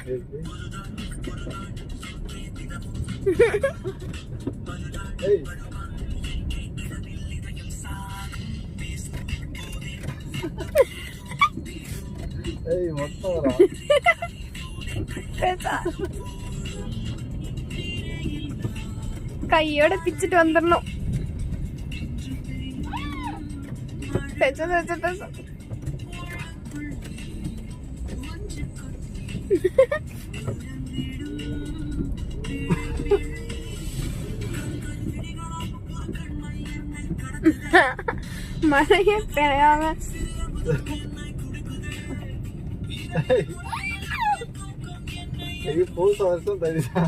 Hey. Hey, மொத்தம்டா. கையோட பிச்சுட்டு வந்துடணும். மழைய பெய்யாம புதுசா வருஷம் தெரியுதா?